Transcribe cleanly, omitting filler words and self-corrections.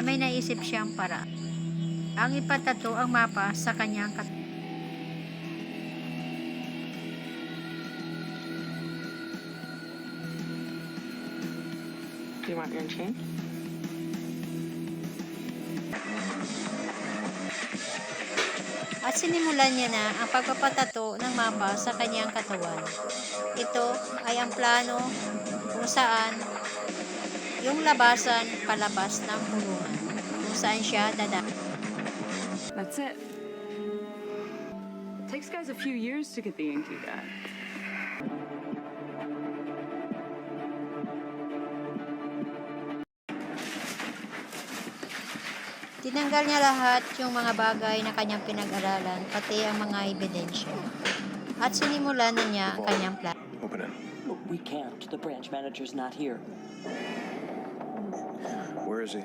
may naisip siyang paraan. Ang ipatato ang mapa sa kanyang katawan. Do you want your chain? At sinimulan niya na ang pagpapatato ng mapa sa kanyang katawan. Ito ay ang plano kung saan yung labasan palabas ng kulungan, kung saan siya dadaan. That's it. It takes guys a few years to get the ink you got. Tinanggal niya lahat yung mga bagay na kanyang pinag-aralan, pati ang mga ebidensya. At sinimulan na niya ang kanyang plano. Open it. We can't. The branch manager's not here. Where is he?